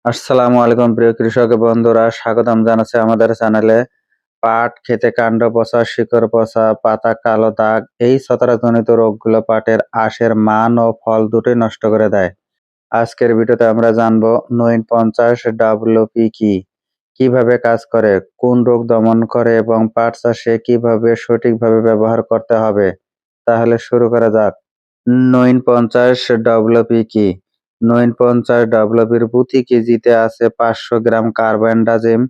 আসসালামু আলাইকুম প্রিয় কৃষক বন্ধুরা, স্বাগতম জানাচ্ছি আমাদের চ্যানেলে। পাট খেতে কাণ্ড পচা, শিকড় পচা, পাতা কালো দাগ এই ছত্রাকজনিত রোগগুলো পাটের আঁশের মান ও ফল দুটোই নষ্ট করে দেয়। আজকের ভিডিওতে আমরা জানবো 950 WP কি, কিভাবে কাজ করে, কোন রোগ দমন করে এবং পাট চাষে কিভাবে সঠিকভাবে ব্যবহার করতে হবে। তাহলে শুরু করা যাক। 950 WP কি? 950 WP'র প্রতি কেজিতে আছে 500 গ্রাম কার্বনডাজিম,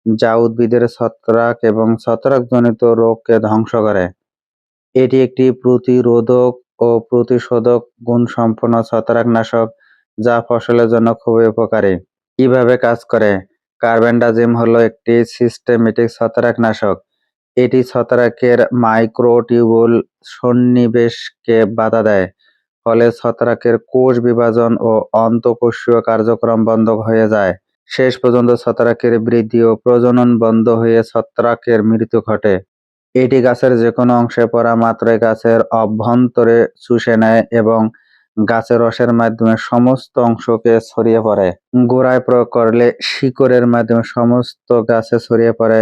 যা উদ্ভিদের ছত্রাক এবং ছত্রাকজনিত রোগকে ধ্বংস করে। এটি একটি প্রতিরোধক ও প্রতিশোধক গুণসম্পন্ন ছত্রাকনাশক, যা ফসলের জন্য খুবই উপকারী। কিভাবে কাজ করে? কার্বনডাজিম হলো একটি সিস্টেমেটিক ছত্রাকনাশক। এটি ছত্রাকের মাইক্রোটিউবুল সন্নিবেশকে বাধা দেয়, ফলে ছত্রাকের কোষ বিভাজন ও অন্তঃকোষীয় কার্যক্রম বন্ধ হয়ে যায়। শেষ পর্যন্ত ছত্রাকের বৃদ্ধি ও প্রজনন বন্ধ হয়ে ছত্রাকের মৃত্যু ঘটে। এটি গাছের যেকোনো অংশে পড়া মাত্রই গাছের অভ্যন্তরে চুষে নেয় এবং গাছের রসের মাধ্যমে সমস্ত অংশকে ছড়িয়ে পড়ে। গোড়ায় প্রয়োগ করলে শিকড়ের মাধ্যমে সমস্ত গাছে ছড়িয়ে পড়ে,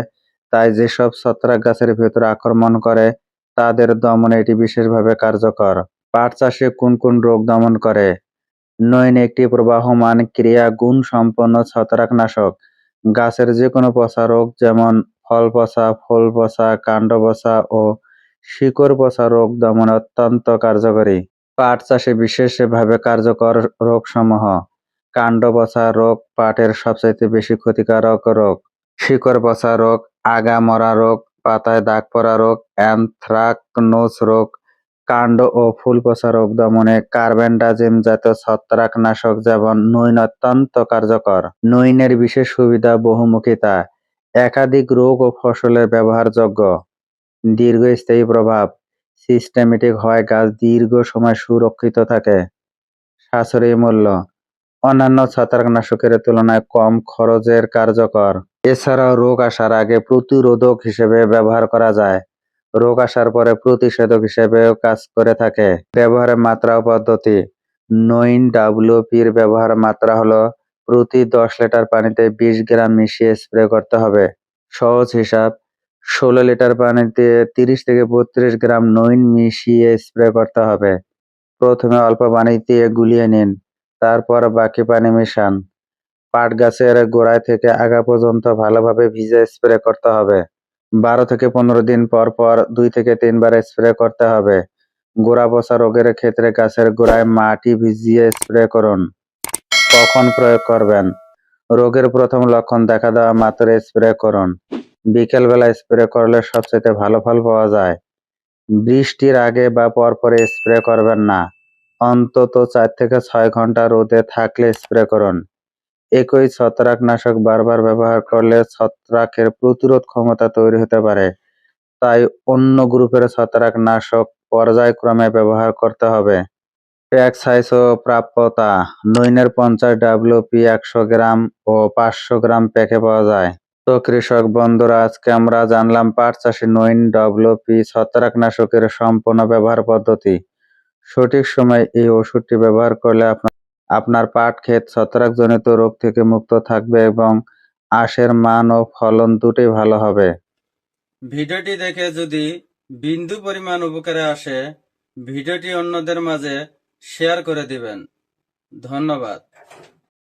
তাই যেসব ছত্রাক গাছের ভেতরে আক্রমণ করে তাদের দমনে এটি বিশেষভাবে কার্যকর। পাট চাষে কোন কোন রোগ দমন করে? নইন একটি প্রবাহমান ক্রিয়া গুণ সম্পন্ন ছত্রাকনাশক। গাছের যে কোনো পচা রোগ, যেমন ফল পচা, ফুল পচা, কাণ্ড পচা ও শিকড় পচা রোগ দমনে অত্যন্ত কার্যকরী। পাট চাষে বিশেষভাবে কার্যকর রোগসমূহ: কাণ্ড পচা রোগ পাটের সবচাইতে বেশি ক্ষতিকারক রোগ। শিকড় পচা রোগ, আগা মরা রোগ, পাতায় দাগ পড়া রোগ, অ্যানথ্রাকনোজ রোগ। কাণ্ড ও ফুল পচা রোগ দমনে কার্বেন্ডাজিম জাতীয় ছত্রাকনাশক যেমন নইন অত্যন্ত কার্যকর। নইনের বিশেষ সুবিধা বহুমুখিতা, একাধিক রোগ ও ফসলের ব্যবহারযোগ্য, দীর্ঘস্থায়ী প্রভাব, সিস্টেমেটিক হয় গাছ দীর্ঘ সময় সুরক্ষিত থাকে, সাশ্রয়ী মূল্য, অন্যান্য ছত্রাকনাশকের তুলনায় কম খরচের কার্যকর। এছাড়াও রোগ আসার আগে প্রতিরোধক হিসেবে ব্যবহার করা যায়, রোগ আসার পরে প্রতিষেধক হিসেবেও কাজ করে থাকে। ব্যবহারের মাত্রা ও পদ্ধতি: নইন WP'র ব্যবহার মাত্রা হলো প্রতি 10 লিটার পানিতে 20 গ্রাম মিশিয়ে স্প্রে করতে হবে। সহজ হিসাব: 16 লিটার পানিতে 30 থেকে 32 গ্রাম নইন মিশিয়ে স্প্রে করতে হবে। প্রথমে অল্প পানি দিয়ে গুলিয়ে নিন, তারপর বাকি পানি মিশান। পাট গাছের গোড়ায় থেকে আগা পর্যন্ত ভালোভাবে ভিজে স্প্রে করতে হবে। 12 থেকে 15 দিন পর পর 2 থেকে 3 বার স্প্রে করতে হবে। গোড়া পচা রোগের ক্ষেত্রে গাছের গোড়ায় মাটি ভিজিয়ে স্প্রে করুন। কখন প্রয়োগ করবেন? রোগের প্রথম লক্ষণ দেখা দেওয়া মাত্র স্প্রে করুন। বিকেল বেলা স্প্রে করলে সবচেয়ে ভালো ফল পাওয়া যায়। বৃষ্টির আগে বা পরপরে স্প্রে করবেন না। অন্তত 4 থেকে 6 ঘন্টা রোদে থাকলে স্প্রে করুন। একই ছত্রাকনাশক বারবার ব্যবহার করলে ছত্রাকের প্রতিরোধ ক্ষমতা তৈরি হতে পারে, তাই অন্য গ্রুপের ছত্রাকনাশক পর্যায়ক্রমে ব্যবহার করতে হবে। প্যাক সাইজ ও প্রাপ্যতা: নইনের 50 WP 100 গ্রাম ও 500 গ্রাম প্যাকে পাওয়া যায়। তো কৃষক বন্ধুরা, আজকে আমরা জানলাম পাট চাষে নইন WP ছত্রাকনাশকের সম্পূর্ণ ব্যবহার পদ্ধতি। সঠিক সময়ে এই ওষুধটি ব্যবহার করলে আপনার পাট ক্ষেত ছত্রাকজনিত রোগ থেকে মুক্ত থাকবে এবং আঁশের মান ও ফলন দুটোই ভালো হবে। ভিডিওটি দেখে যদি বিন্দু পরিমাণ উপকারে আসে, ভিডিওটি অন্যদের মাঝে শেয়ার করে দিবেন। ধন্যবাদ।